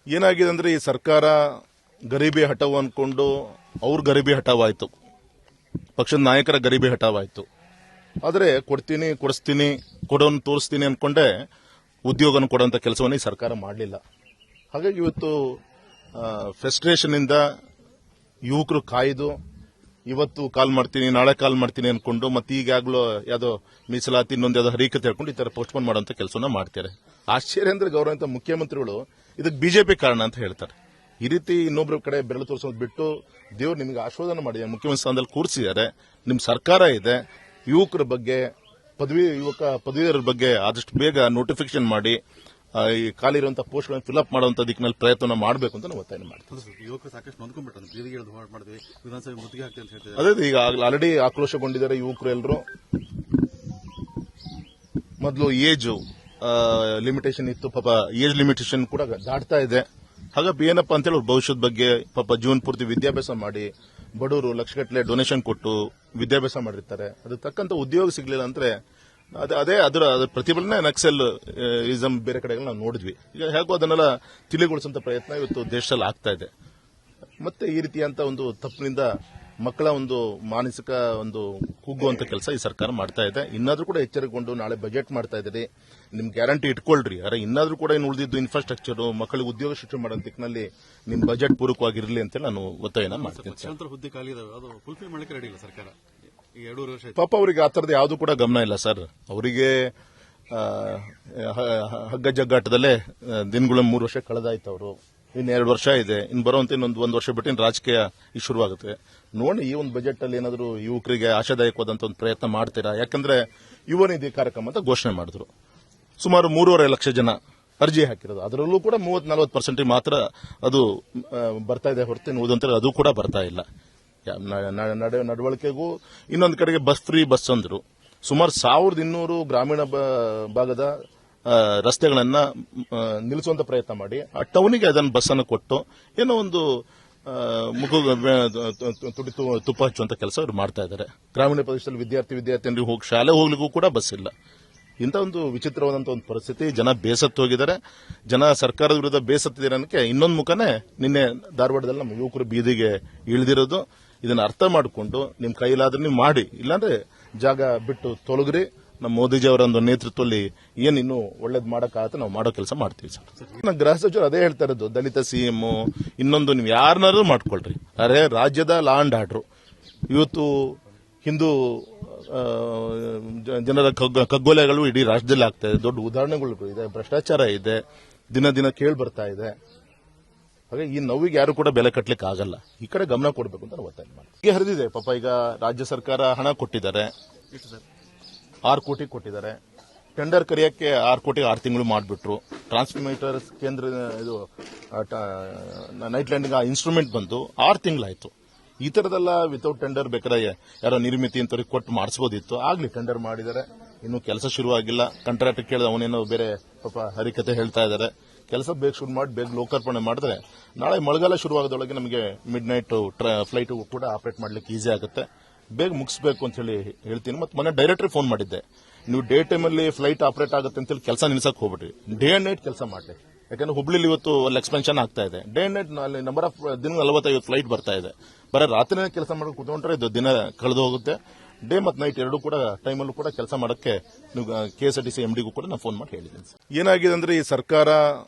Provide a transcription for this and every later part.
ಏನಾಗಿದೆ ಅಂದ್ರೆ ಈ ಸರ್ಕಾರ ಗರೀಬಿ ಹಠಾವ್ ಅನ್ಕೊಂಡು ಅವ್ರ ಗರೀಬಿ ಹಠಾವಾಯ್ತು, ಪಕ್ಷದ ನಾಯಕರ ಗರೀಬಿ ಹಠಾವಾಯ್ತು. ಆದರೆ ಕೊಡ್ತೀನಿ ಕೊಡಿಸ್ತೀನಿ ಕೊಡೋನ್ ತೋರಿಸ್ತೀನಿ ಅನ್ಕೊಂಡೆ ಉದ್ಯೋಗನ ಕೊಡೋಂಥ ಕೆಲಸವನ್ನು ಈ ಸರ್ಕಾರ ಮಾಡಲಿಲ್ಲ. ಹಾಗಾಗಿ ಇವತ್ತು ಫ್ರಸ್ಟ್ರೇಷನ್ ಇಂದ ಯುವಕರು ಕಾಯ್ದು ಇವತ್ತು ಕಾಲ್ ಮಾಡ್ತೀನಿ ನಾಳೆ ಕಾಲ್ ಮಾಡ್ತೀನಿ ಅನ್ಕೊಂಡು ಮತ್ತೆ ಈಗಾಗಲೂ ಯಾವುದೋ ಮೀಸಲಾತಿ ಇನ್ನೊಂದು ಯಾವುದೋ ಹರೀಕತೆ ಹೇಳ್ಕೊಂಡು ಈ ತರ ಪೋಸ್ಟ್ಪೋನ್ ಮಾಡುವಂತ ಕೆಲಸನ ಮಾಡ್ತಾರೆ. ಆಶ್ಚರ್ಯ ಅಂದ್ರೆ ಗೌರವಂತ ಮುಖ್ಯಮಂತ್ರಿಗಳು ಇದಕ್ಕೆ ಬಿಜೆಪಿ ಕಾರಣ ಅಂತ ಹೇಳ್ತಾರೆ. ಈ ರೀತಿ ಇನ್ನೊಬ್ಬರ ಕಡೆ ಬೆರಳು ತೋರಿಸೋದು ಬಿಟ್ಟು ದೇವ್ರು ನಿಮಗೆ ಆಶೀರ್ವಾದ ಮಾಡಿ ಮುಖ್ಯಮಂತ್ರಿ ಸ್ಥಾನದಲ್ಲಿ ಕೂರಿಸಿದ್ದಾರೆ. ನಿಮ್ಮ ಸರ್ಕಾರ ಇದೆ, ಯುವಕರ ಬಗ್ಗೆ ಪದವೀಧರ ಬಗ್ಗೆ ಆದಷ್ಟು ಬೇಗ ನೋಟಿಫಿಕೇಶನ್ ಮಾಡಿ ಈ ಖಾಲಿ ಇರುವಂತಹ ಪೋಸ್ಟ್ಗಳನ್ನು ಫಿಲ್ಅಪ್ ಮಾಡುವಂತ ದಿಕ್ಕಿನಲ್ಲಿ ಪ್ರಯತ್ನ ಮಾಡಬೇಕು ಅಂತ ನಾವು ಒತ್ತಾಯ ಮಾಡ್ತೀವಿ. ಯುವಕರು ಸಾಕಷ್ಟು ನೊಂದ್ಕೊಂಡ್ಬಿಟ್ಟು ಬೀದಿಗೆ ಇಳಿದು ಹೋರಾಟ ಮಾಡಿದ್ವಿ, ವಿಧಾನಸಭೆ ಮುತ್ತಿಗೆ ಹಾಕ್ತೀವಿ ಅಂತ ಹೇಳ್ತಾರೆ. ಅದೇ ಈಗ ಆಲ್ರೆಡಿ ಆಕ್ರೋಶಗೊಂಡಿದ್ದಾರೆ ಯುವಕರು ಎಲ್ಲರೂ. ಮೊದಲು ಏಜ್ ಲಿಮಿಟೇಷನ್ ಇತ್ತು, ಪಾಪ ಏಜ್ ಲಿಮಿಟೇಷನ್ ಕೂಡ ದಾಟ್ತಾ ಇದೆ. ಹಾಗಾಗಿ ಏನಪ್ಪಾ ಅಂತೇಳಿ ಅವ್ರ ಭವಿಷ್ಯದ ಬಗ್ಗೆ ಪಾಪ ಜೀವನ ಪೂರ್ತಿ ವಿದ್ಯಾಭ್ಯಾಸ ಮಾಡಿ ಬಡವರು ಲಕ್ಷಗಟ್ಟಲೆ ಡೊನೇಷನ್ ಕೊಟ್ಟು ವಿದ್ಯಾಭ್ಯಾಸ ಮಾಡಿರ್ತಾರೆ. ಅದಕ್ಕೆ ತಕ್ಕಂತ ಉದ್ಯೋಗ ಸಿಗಲಿಲ್ಲ ಅಂದ್ರೆ ಅದರ ಪ್ರತಿಫಲನೆ ನಕ್ಸಲ್ ಇಸಮ್ ಬೇರೆ ಕಡೆಗಳು ನಾವು ನೋಡಿದ್ವಿ. ಈಗ ಹೇಗೋ ಅದನ್ನೆಲ್ಲ ತಿಳಿಗೊಳಿಸುವಂತ ಪ್ರಯತ್ನ ಇವತ್ತು ದೇಶದಲ್ಲಿ ಆಗ್ತಾ ಇದೆ. ಮತ್ತೆ ಈ ರೀತಿಯಂತ ಒಂದು ತಪ್ಪಿನಿಂದ ಮಕ್ಕಳ ಒಂದು ಮಾನಸಿಕ ಒಂದು ಕುಗ್ಗುವಂತ ಕೆಲಸ ಈ ಸರ್ಕಾರ ಮಾಡ್ತಾ ಇದೆ. ಇನ್ನಾದ್ರೂ ಕೂಡ ಎಚ್ಚರಿಕೊಂಡು ನಾಳೆ ಬಜೆಟ್ ಮಾಡ್ತಾ ಇದ್ದೀರಿ, ನಿಮ್ ಗ್ಯಾರಂಟಿ ಇಟ್ಕೊಳ್ರಿ. ಅರೆ ಇನ್ನಾದ್ರೂ ಕೂಡ ಇನ್ನು ಉಳಿದಿದ್ದು ಇನ್ಫ್ರಾಸ್ಟ್ರಕ್ಚರ್ ಮಕ್ಕಳಿಗೆ ಉದ್ಯೋಗ ಸೃಷ್ಟಿ ಮಾಡೋ ದಿಕ್ಕಿನಲ್ಲಿ ನಿಮ್ ಬಜೆಟ್ ಪೂರಕವಾಗಿರಲಿ ಅಂತ ನಾನು ಒತ್ತಾಯನ ಮಾಡ್ತೀನಿ. ಹುದ್ದೆ ಖಾಲಿ ಇದಾವೆ, ಅದು ಫುಲ್ಫಿಲ್ ಮಾಡಲಿಕ್ಕೆ ರೆಡಿ ಇಲ್ಲ ಸರ್ಕಾರ. ಪಾಪ ಅವರಿಗೆ ಆ ತರದ ಯಾವ್ದು ಕೂಡ ಗಮನ ಇಲ್ಲ ಸರ್. ಅವರಿಗೆ ಹಗ್ಗ ಜಗ್ಗಾಟದಲ್ಲೇ ದಿನಗಳ 3 ವರ್ಷ ಕಳೆದಾಯ್ತು. ಅವರು ಇನ್ನು 2 ವರ್ಷ ಇದೆ, ಇನ್ನು ಬರುವಂತ ಒಂದು ವರ್ಷ ಬಿಟ್ಟು ಇನ್ನು ರಾಜಕೀಯ ಶುರುವಾಗುತ್ತೆ. ನೋಡಿ ಈ ಒಂದು ಬಜೆಟ್ ಅಲ್ಲಿ ಏನಾದರೂ ಯುವಕರಿಗೆ ಆಶಾದಾಯಕವಾದಂತ ಒಂದು ಪ್ರಯತ್ನ ಮಾಡ್ತೀರಾ? ಯಾಕಂದ್ರೆ ಯುವ ನಿಧಿ ಕಾರ್ಯಕ್ರಮ ಅಂತ ಘೋಷಣೆ ಮಾಡಿದ್ರು. ಸುಮಾರು 3.5 ಲಕ್ಷ ಜನ ಅರ್ಜಿ ಹಾಕಿರೋದು. ಅದರಲ್ಲೂ ಕೂಡ 30-40% ಮಾತ್ರ ಅದು ಬರ್ತಾ ಇದೆ ಹೊರತು ಉಳಿದಂತೆ ಅದು ಕೂಡ ಬರ್ತಾ ಇಲ್ಲ. ನಡವಳಿಕೆಗೂ ಇನ್ನೊಂದು ಕಡೆಗೆ ಬಸ್ ಅಂದ್ರು. ಸುಮಾರು 1200 ಗ್ರಾಮೀಣ ಭಾಗದ ರಸ್ತೆಗಳನ್ನ ನಿಲ್ಲಿಸುವಂತ ಪ್ರಯತ್ನ ಮಾಡಿ ಆ ಟೌನಿಗೆ ಅದನ್ನು ಬಸ್ ಅನ್ನು ಕೊಟ್ಟು ಏನೋ ಒಂದು ತುಪ್ಪ ಹಚ್ಚುವಂತ ಕೆಲಸ ಅವರು ಮಾಡ್ತಾ ಇದ್ದಾರೆ. ಗ್ರಾಮೀಣ ಪ್ರದೇಶದಲ್ಲಿ ವಿದ್ಯಾರ್ಥಿನಿಗೆ ಹೋಗಿ ಶಾಲೆ ಹೋಗ್ಲಿಕ್ಕೂ ಕೂಡ ಬಸ್ ಇಲ್ಲ. ಇಂಥ ಒಂದು ವಿಚಿತ್ರವಾದಂತಹ ಒಂದು ಪರಿಸ್ಥಿತಿ. ಜನ ಬೇಸತ್ತು ಹೋಗಿದ್ದಾರೆ. ಜನ ಸರ್ಕಾರದ ವಿರುದ್ಧ ಬೇಸತ್ತಿದ್ದಾರೆ ಅನ್ನೋಕೆ ಇನ್ನೊಂದು ಮುಖನೇ ನಿನ್ನೆ ಧಾರವಾಡದಲ್ಲಿ ನಮ್ಮ ಯುವಕರು ಬೀದಿಗೆ ಇಳಿದಿರೋದು. ಇದನ್ನ ಅರ್ಥ ಮಾಡಿಕೊಂಡು ನಿಮ್ ಕೈಲಾದ್ರೆ ನೀವು ಮಾಡಿ, ಇಲ್ಲಾಂದ್ರೆ ಜಾಗ ಬಿಟ್ಟು ತೊಲಗ್ರಿ. ನಮ್ಮ ಮೋದಿಜಿ ಅವರ ಒಂದು ನೇತೃತ್ವದಲ್ಲಿ ಏನ್ ಇನ್ನು ಒಳ್ಳೇದು ಮಾಡಕ್ಕಾಗತ್ತೆ ನಾವು ಮಾಡೋ ಕೆಲಸ ಮಾಡ್ತೀವಿ ಸರ್. ಗೃಹ ಸಚಿವರು ಅದೇ ಹೇಳ್ತಾ ಇರೋದು, ದಲಿತ ಸಿಎಂ ಇನ್ನೊಂದು ನೀವು ಯಾರನ್ನಾರು ಮಾಡ್ಕೊಳ್ರಿ. ಅರೆ ರಾಜ್ಯದ ಲಾ ಅಂಡ್ ಆರ್ಡರ್ ಇವತ್ತು ಹಿಂದೂ ಜನರ ಕಗ್ಗೊಲೆಗಳು ಇಡೀ ರಾಜ್ಯದಲ್ಲಿ ಆಗ್ತಾ ಇದೆ. ದೊಡ್ಡ ಉದಾಹರಣೆಗಳು ಇದೆ. ಭ್ರಷ್ಟಾಚಾರ ಇದೆ, ದಿನ ಕೇಳಿ ಬರ್ತಾ ಇದೆ. ಹಾಗೆ ಈ ನೋವಿಗೆ ಯಾರು ಕೂಡ ಬೆಲೆ ಕಟ್ಟಲಿಕ್ಕೆ ಆಗಲ್ಲ. ಈ ಕಡೆ ಗಮನ ಕೊಡಬೇಕು ಅಂತ ಒತ್ತಾಯ ಮಾಡ್ತೀವಿ. ಹರಿದಿದೆ ಪಾಪ. ಈಗ ರಾಜ್ಯ ಸರ್ಕಾರ ಹಣ ಕೊಟ್ಟಿದ್ದಾರೆ, 6 ಕೋಟಿ ಕೊಟ್ಟಿದ್ದಾರೆ. ಟೆಂಡರ್ ಕರೆಯಕ್ಕೆ 6 ಕೋಟಿ 6 ತಿಂಗಳು ಮಾಡಿಬಿಟ್ರು. ಟ್ರಾನ್ಸ್ಮಿಟರ್ ಕೇಂದ್ರ ಇದು ನೈಟ್ ಲ್ಯಾಂಡಿಂಗ್ ಇನ್ಸ್ಟ್ರೂಮೆಂಟ್ ಬಂದು 6 ತಿಂಗಳಾಯ್ತು. ಈ ತರದೆಲ್ಲ ವಿತೌಟ್ ಟೆಂಡರ್ ಬೇಕಾದ್ರೆ ಯಾರೋ ನಿರ್ಮಿತಿ ಅಂತವ್ರಿಗೆ ಕೊಟ್ಟು ಮಾಡಿಸಬಹುದಿತ್ತು. ಆಗ್ಲಿ ಟೆಂಡರ್ ಮಾಡಿದ್ದಾರೆ, ಇನ್ನು ಕೆಲಸ ಶುರುವಾಗಿಲ್ಲ. ಕಾಂಟ್ರಾಕ್ಟ್ ಕೇಳಿದ ಅವನೇನೋ ಬೇರೆ ಪಾಪ ಹರಿಕತೆ ಹೇಳ್ತಾ ಇದ್ದಾರೆ. ಕೆಲಸ ಬೇಗ ಶುರು ಮಾಡಿ ಬೇಗ ಲೋಕಾರ್ಪಣೆ ಮಾಡಿದ್ರೆ ನಾಳೆ ಮಳೆಗಾಲ ಶುರುವಾಗೋದೊಳಗೆ ನಮಗೆ ಮಿಡ್ ನೈಟ್ ಫ್ಲೈಟ್ ಕೂಡ ಆಪರೇಟ್ ಮಾಡ್ಲಿಕ್ಕೆ ಈಸಿ ಆಗುತ್ತೆ. ಬೇಗ ಮುಗಿಸಬೇಕು ಅಂತ ಹೇಳ್ತೀನಿ. ಮತ್ತೆ ಮೊನ್ನೆ ಡೈರೆಕ್ಟರ್ ಫೋನ್ ಮಾಡಿದ್ದೆ, ನೀವು ಡೇ ಟೈಮಲ್ಲಿ ಫ್ಲೈಟ್ ಆಪರೇಟ್ ಆಗುತ್ತೆ ಅಂತ ಹೇಳಿ ಕೆಲಸ ನಿಲ್ಸಕ್ ಹೋಗ್ಬಿಟ್ರಿ. ಡೇ ಅಂಡ್ ನೈಟ್ ಕೆಲಸ ಮಾಡಿ. ಯಾಕಂದ್ರೆ ಹುಬ್ಳಿಲಿ ಇವತ್ತು ಅಲ್ಲಿ ಎಕ್ಸ್ಪೆನ್ಷನ್ ಆಗ್ತಾ ಇದೆ. Day and night number of ದಿನ 45 ಫ್ಲೈಟ್ ಬರ್ತಾ ಇದೆ. ಬರೀ ರಾತ್ರಿನೇ ಕೆಲಸ ಮಾಡಕ್ಕೆ ಕೂತ್ಕೊಂಡ್ರೆ ಇದು ದಿನ ಕಳೆದು ಹೋಗುತ್ತೆ. ಡೇ ಮತ್ತು ನೈಟ್ ಎರಡೂ ಕೂಡ ಟೈಮಲ್ಲೂ ಕೂಡ ಕೆಲಸ ಮಾಡಕ್ಕೆ ನೀವು KSRTC MDಗೂ ಕೂಡ ನಾನು ಫೋನ್ ಮಾಡಿ ಹೇಳಿದ್ದೀನಿ. ಏನಾಗಿದೆ ಅಂದ್ರೆ ಈ ಸರ್ಕಾರ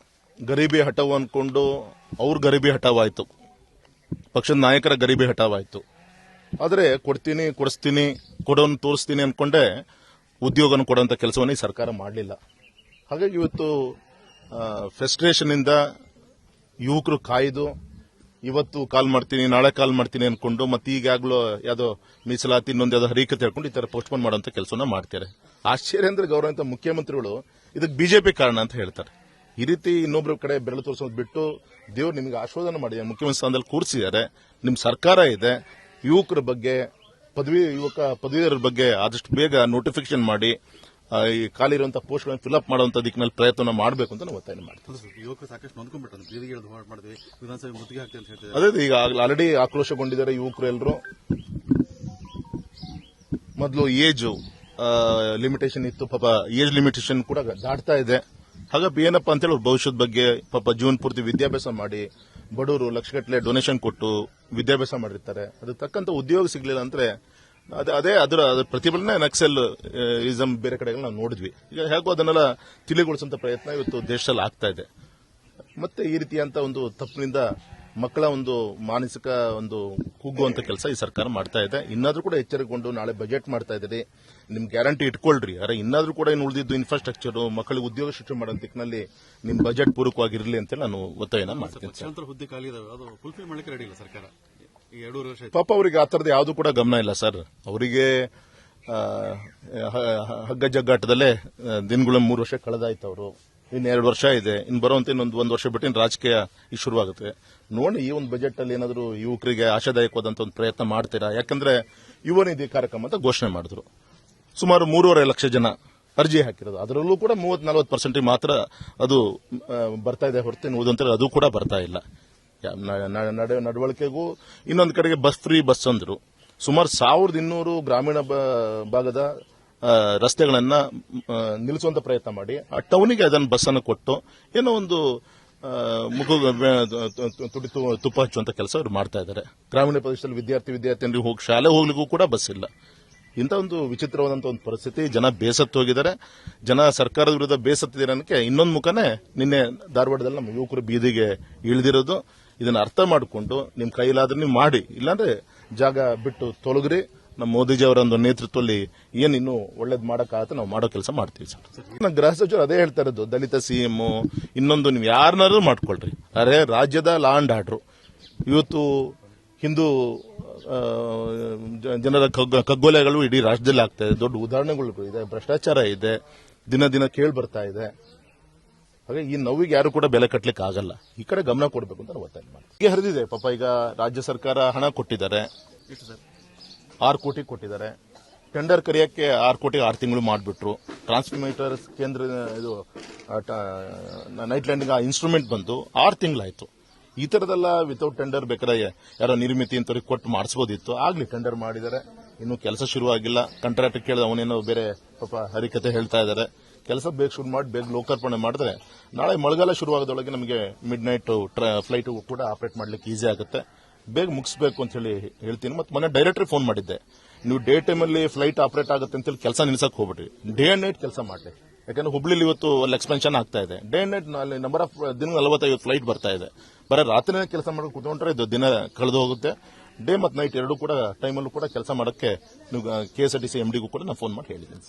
ಗರೀಬಿ ಹಠಾವ್ ಅನ್ಕೊಂಡು ಅವ್ರ ಗರೀಬಿ ಹಠಾವಾಯ್ತು, ಪಕ್ಷದ ನಾಯಕರ ಗರೀಬಿ ಹಠಾವಾಯ್ತು. ಆದರೆ ಕೊಡ್ತೀನಿ ಕೊಡಿಸ್ತೀನಿ ಕೊಡೋನ್ ತೋರಿಸ್ತೀನಿ ಅನ್ಕೊಂಡೆ ಉದ್ಯೋಗನ ಕೊಡುವಂತ ಕೆಲಸವನ್ನು ಈ ಸರ್ಕಾರ ಮಾಡಲಿಲ್ಲ. ಹಾಗಾಗಿ ಇವತ್ತು ಫ್ರಸ್ಟ್ರೇಷನ್ ಇಂದ ಯುವಕರು ಕಾಯ್ದು ಇವತ್ತು ಕಾಲ್ ಮಾಡ್ತೀನಿ ನಾಳೆ ಕಾಲ್ ಮಾಡ್ತೀನಿ ಅನ್ಕೊಂಡು ಮತ್ತೆ ಈಗಾಗಲೂ ಯಾವುದೋ ಮೀಸಲಾತಿ ಇನ್ನೊಂದು ಯಾವುದೋ ಹರೀಕತೆ ಹೇಳ್ಕೊಂಡು ಈ ತರ ಪೋಸ್ಟ್ಪೋನ್ ಮಾಡುವಂತ ಕೆಲಸನ ಮಾಡ್ತಾರೆ. ಆಶ್ಚರ್ಯ ಅಂದ್ರೆ ಗೌರವಂತ ಮುಖ್ಯಮಂತ್ರಿಗಳು ಇದಕ್ಕೆ ಬಿಜೆಪಿ ಕಾರಣ ಅಂತ ಹೇಳ್ತಾರೆ. ಈ ರೀತಿ ಇನ್ನೊಬ್ಬರ ಕಡೆ ಬೆರಳು ತೋರಿಸೋದು ಬಿಟ್ಟು ದೇವ್ರು ನಿಮಗೆ ಆಶೀರ್ವಾದ ಮಾಡಿ ಮುಖ್ಯಮಂತ್ರಿ ಸ್ಥಾನದಲ್ಲಿ ಕೂರಿಸಿದ್ದಾರೆ. ನಿಮ್ ಸರ್ಕಾರ ಇದೆ, ಯುವಕರ ಬಗ್ಗೆ ಪದವೀಧರ ಬಗ್ಗೆ ಆದಷ್ಟು ಬೇಗ ನೋಟಿಫಿಕೇಶನ್ ಮಾಡಿ ಈ ಖಾಲಿ ಇರುವಂತಹ ಪೋಸ್ಟ್ಗಳನ್ನು ಫಿಲ್ಅಪ್ ಮಾಡುವಂತ ದಿಕ್ಕಿನಲ್ಲಿ ಪ್ರಯತ್ನ ಮಾಡಬೇಕು ಅಂತ ನಾವು ಒತ್ತಾಯ ಮಾಡ್ತೀವಿ. ಯುವಕರು ಸಾಕಷ್ಟು ನೊಂದ್ಕೊಂಡ್ಬಿಟ್ಟು ಬೀದಿಗೆ ಇಳಿದು ಹೋರಾಟ ಮಾಡಿದ್ವಿ, ವಿಧಾನಸಭೆ ಮುತ್ತಿಗೆ ಹಾಕ್ತೀವಿ ಅಂತ ಹೇಳ್ತಾರೆ. ಅದೇ ಈಗ ಆಲ್ರೆಡಿ ಆಕ್ರೋಶಗೊಂಡಿದ್ದಾರೆ ಯುವಕರು ಎಲ್ಲರೂ. ಮೊದಲು ಏಜ್ ಲಿಮಿಟೇಷನ್ ಇತ್ತು, ಪಾಪ ಏಜ್ ಲಿಮಿಟೇಷನ್ ಕೂಡ ದಾಟ್ತಾ ಇದೆ. ಹಾಗಾಗಿ ಏನಪ್ಪಾ ಅಂತೇಳಿ ಅವ್ರ ಭವಿಷ್ಯದ ಬಗ್ಗೆ ಪಾಪ ಜೀವನ ಪೂರ್ತಿ ವಿದ್ಯಾಭ್ಯಾಸ ಮಾಡಿ ಬಡವರು ಲಕ್ಷಗಟ್ಟಲೆ ಡೊನೇಷನ್ ಕೊಟ್ಟು ವಿದ್ಯಾಭ್ಯಾಸ ಮಾಡಿರ್ತಾರೆ. ಅದಕ್ಕೆ ತಕ್ಕಂತ ಉದ್ಯೋಗ ಸಿಗ್ಲಿಲ್ಲ ಅಂದ್ರೆ ಅದೇ ಅದರ ಪ್ರತಿಫಲನೆ ನಕ್ಸಲ್ ಇಸಮ್ ಬೇರೆ ಕಡೆಗಳು ನಾವು ನೋಡಿದ್ವಿ. ಈಗ ಹೇಗೋ ಅದನ್ನೆಲ್ಲ ತಿಳಿಗೊಳಿಸುವಂತ ಪ್ರಯತ್ನ ಇವತ್ತು ದೇಶದಲ್ಲಿ ಆಗ್ತಾ ಇದೆ. ಮತ್ತೆ ಈ ರೀತಿಯಂತ ಒಂದು ತಪ್ಪಿನಿಂದ ಮಕ್ಕಳ ಒಂದು ಮಾನಸಿಕ ಒಂದು ಕುಗ್ಗುವಂತ ಕೆಲಸ ಈ ಸರ್ಕಾರ ಮಾಡ್ತಾ ಇದೆ. ಇನ್ನಾದ್ರೂ ಕೂಡ ಎಚ್ಚರಿಕೊಂಡು ನಾಳೆ ಬಜೆಟ್ ಮಾಡ್ತಾ ಇದ್ದೀರಿ, ನಿಮ್ ಗ್ಯಾರಂಟಿ ಇಟ್ಕೊಳ್ರಿ. ಅರೆ ಇನ್ನಾದ್ರೂ ಕೂಡ ಇನ್ನು ಉಳಿದಿದ್ದು ಇನ್ಫ್ರಾಸ್ಟ್ರಕ್ಚರ್ ಮಕ್ಕಳಿಗೆ ಉದ್ಯೋಗ ಸೃಷ್ಟಿ ಮಾಡೋ ದಿಕ್ಕಿನಲ್ಲಿ ನಿಮ್ ಬಜೆಟ್ ಪೂರಕವಾಗಿರಲಿ ಅಂತ ನಾನು ಒತ್ತಾಯನ ಮಾಡ್ತೀನಿ. ಲಕ್ಷಾಂತರ ಹುದ್ದೆ ಖಾಲಿ ಇದಾವೆ, ಅದು ಫುಲ್ಫಿಲ್ ಮಾಡಲಿಕ್ಕೆ ರೆಡಿ ಇಲ್ಲ ಸರ್ಕಾರ. ಈಗ 2.5 ವರ್ಷ ಆಯ್ತು. ಪಾಪ ಅವರಿಗೆ ಆ ತರದ ಯಾವ್ದು ಕೂಡ ಗಮನ ಇಲ್ಲ ಸರ್. ಅವರಿಗೆ ಹಗ್ಗ ಜಗ್ಗಾಟದಲ್ಲೇ ದಿನಗಳ 3 ವರ್ಷ ಕಳೆದಾಯ್ತು. ಅವರು ಇನ್ನು 2 ವರ್ಷ ಇದೆ, ಇನ್ನು ಬರುವಂತ ಇನ್ನೊಂದು ವರ್ಷ ಬಿಟ್ಟು ಇನ್ನು ರಾಜಕೀಯ ಈ ಶುರುವಾಗುತ್ತೆ. ನೋಡಿ ಈ ಒಂದು ಬಜೆಟ್ ಅಲ್ಲಿ ಏನಾದರೂ ಯುವಕರಿಗೆ ಆಶಾದಾಯಕವಾದಂತ ಒಂದು ಪ್ರಯತ್ನ ಮಾಡ್ತೀರಾ? ಯಾಕಂದ್ರೆ ಯುವ ನಿಧಿ ಕಾರ್ಯಕ್ರಮ ಅಂತ ಘೋಷಣೆ ಮಾಡಿದ್ರು. ಸುಮಾರು 3.5 ಲಕ್ಷ ಜನ ಅರ್ಜಿ ಹಾಕಿರೋದು. ಅದರಲ್ಲೂ ಕೂಡ 30-40% ಮಾತ್ರ ಅದು ಬರ್ತಾ ಇದೆ ಹೊರತು ಓದಂತ ಅದು ಕೂಡ ಬರ್ತಾ ಇಲ್ಲ. ನಡವಳಿಕೆಗೂ ಇನ್ನೊಂದು ಕಡೆಗೆ ಬಸ್ ಫ್ರೀ ಬಸ್ ಅಂದ್ರು. ಸುಮಾರು 1200 ಗ್ರಾಮೀಣ ಭಾಗದ ರಸ್ತೆಗಳನ್ನ ನಿಲ್ಲಿಸುವಂತ ಪ್ರಯತ್ನ ಮಾಡಿ ಆ ಟೌನಿಗೆ ಅದನ್ನು ಬಸ್ ಅನ್ನು ಕೊಟ್ಟು ಏನೋ ಒಂದು ತುಟಿ ತುಪ್ಪ ಹಚ್ಚುವಂತ ಕೆಲಸ ಅವರು ಮಾಡ್ತಾ ಇದ್ದಾರೆ. ಗ್ರಾಮೀಣ ಪ್ರದೇಶದಲ್ಲಿ ವಿದ್ಯಾರ್ಥಿನಿಯರಿಗೆ ಹೋಗಿ ಶಾಲೆ ಹೋಗ್ಲಿಕ್ಕೂ ಕೂಡ ಬಸ್ ಇಲ್ಲ. ಇಂಥ ಒಂದು ವಿಚಿತ್ರವಾದಂತಹ ಒಂದು ಪರಿಸ್ಥಿತಿ. ಜನ ಬೇಸತ್ತು ಹೋಗಿದ್ದಾರೆ. ಜನ ಸರ್ಕಾರದ ವಿರುದ್ಧ ಬೇಸತ್ತಿರೋದಕ್ಕೆ ಇನ್ನೊಂದು ಮುಖನೇ ನಿನ್ನೆ ಧಾರವಾಡದಲ್ಲಿ ನಮ್ಮ ಯುವಕರು ಬೀದಿಗೆ ಇಳಿದಿರೋದು. ಇದನ್ನ ಅರ್ಥ ಮಾಡಿಕೊಂಡು ನಿಮ್ ಕೈಲಾದ್ರೆ ನೀವು ಮಾಡಿ, ಇಲ್ಲಾಂದ್ರೆ ಜಾಗ ಬಿಟ್ಟು ತೊಲಗ್ರಿ. ನಮ್ಮ ಮೋದಿಜಿ ಅವರ ಒಂದು ನೇತೃತ್ವದಲ್ಲಿ ಇನ್ನು ಒಳ್ಳೇದು ಮಾಡಕ್ಕಾಗತ್ತೆ, ನಾವು ಮಾಡೋ ಕೆಲಸ ಮಾಡ್ತೀವಿ ಸರ್. ಗೃಹ ಸಚಿವರು ಅದೇ ಹೇಳ್ತಾ ಇರೋದು, ದಲಿತ ಸಿಎಂ ಇನ್ನೊಂದು ನೀವು ಯಾರನ್ನಾದ್ರೂ ಮಾಡ್ಕೊಳ್ರಿ. ಅರೆ ರಾಜ್ಯದ ಲಾ ಅಂಡ್ ಆರ್ಡರ್ ಇವತ್ತು ಹಿಂದೂ ಜನರ ಕಗ್ಗೊಲೆಗಳು ಇಡೀ ರಾಜ್ಯದಲ್ಲಿ ಆಗ್ತಾ ಇದೆ. ದೊಡ್ಡ ಉದಾಹರಣೆಗಳು ಇದೆ. ಭ್ರಷ್ಟಾಚಾರ ಇದೆ, ದಿನ ದಿನ ಕೇಳಿ ಬರ್ತಾ ಇದೆ. ಹಾಗೆ ಈ ನೋವಿಗೆ ಯಾರು ಕೂಡ ಬೆಲೆ ಕಟ್ಟಲಿಕ್ಕೆ ಆಗಲ್ಲ. ಈ ಕಡೆ ಗಮನ ಕೊಡಬೇಕು ಅಂತ ಒತ್ತಾಯ ಮಾಡ್ತೀವಿ. ಹರಿದಿದೆ ಪಾಪ. ಈಗ ರಾಜ್ಯ ಸರ್ಕಾರ ಹಣ ಕೊಟ್ಟಿದ್ದಾರೆ, 6 ಕೋಟಿ ಕೊಟ್ಟಿದ್ದಾರೆ. ಟೆಂಡರ್ ಕರೆಯಕ್ಕೆ 6 ಕೋಟಿ 6 ತಿಂಗಳು ಮಾಡಿಬಿಟ್ರು. ಟ್ರಾನ್ಸ್ಮಿಟರ್ ಕೇಂದ್ರ ಇದು ನೈಟ್ ಲ್ಯಾಂಡಿಂಗ್ ಇನ್ಸ್ಟ್ರೂಮೆಂಟ್ ಬಂದು 6 ತಿಂಗಳಾಯ್ತು. ಈ ತರದೆಲ್ಲ ವಿತೌಟ್ ಟೆಂಡರ್ ಬೇಕಾದ್ರೆ ಯಾರೋ ನಿರ್ಮಿತಿ ಅಂತವ್ರಿಗೆ ಕೊಟ್ಟು ಮಾಡಿಸಬಹುದಿತ್ತು. ಆಗ್ಲಿ ಟೆಂಡರ್ ಮಾಡಿದ್ದಾರೆ, ಇನ್ನು ಕೆಲಸ ಶುರುವಾಗಿಲ್ಲ. ಕಾಂಟ್ರಾಕ್ಟ್ ಕೇಳಿದ ಅವನೇನೋ ಬೇರೆ ಪಾಪ ಹರಿಕತೆ ಹೇಳ್ತಾ ಇದ್ದಾರೆ. ಕೆಲಸ ಬೇಗ ಶುರು ಮಾಡಿ ಬೇಗ ಲೋಕಾರ್ಪಣೆ ಮಾಡಿದ್ರೆ ನಾಳೆ ಮಳೆಗಾಲ ಶುರುವಾಗೋದೊಳಗೆ ನಮಗೆ ಮಿಡ್ ನೈಟ್ ಫ್ಲೈಟ್ ಕೂಡ ಆಪರೇಟ್ ಮಾಡ್ಲಿಕ್ಕೆ ಈಸಿ ಆಗುತ್ತೆ. ಬೇಗ ಮುಗಿಸಬೇಕು ಅಂತ ಹೇಳಿ ಹೇಳ್ತೀನಿ. ಮತ್ತೆ ಮೊನ್ನೆ ಡೈರೆಕ್ಟರ್ ಫೋನ್ ಮಾಡಿದ್ದೆ, ನೀವು ಡೇ ಟೈಮ್ ಅಲ್ಲಿ ಫ್ಲೈಟ್ ಆಪರೇಟ್ ಆಗುತ್ತೆ ಅಂತ ಹೇಳಿ ಕೆಲಸ ನಿಲ್ಸಕ್ ಹೋಗ್ಬಿಟ್ರಿ. ಡೇ ಅಂಡ್ ನೈಟ್ ಕೆಲಸ ಮಾಡ್ಲಿ. ಯಾಕಂದ್ರೆ ಹುಬ್ಳಿಲಿ ಇವತ್ತು ಎಕ್ಸ್ಪೆನ್ಷನ್ ಆಗ್ತಾ ಇದೆ. Day and night number of ದಿನ 45 ಫ್ಲೈಟ್ ಬರ್ತಾ ಇದೆ. ಬರೀ ರಾತ್ರಿನೇ ಕೆಲಸ ಮಾಡಕ್ಕೆ ಕೂತ್ಕೊಂಡ್ರೆ ಇದು ದಿನ ಕಳೆದು ಹೋಗುತ್ತೆ. ಡೇ ಮತ್ತು ನೈಟ್ ಎರಡೂ ಕೂಡ ಟೈಮಲ್ಲೂ ಕೂಡ ಕೆಲಸ ಮಾಡಕ್ಕೆ KSRTC MDಗೂ ಕೂಡ ನಾನು ಫೋನ್ ಮಾಡಿ ಹೇಳಿದ್ದೀನಿ.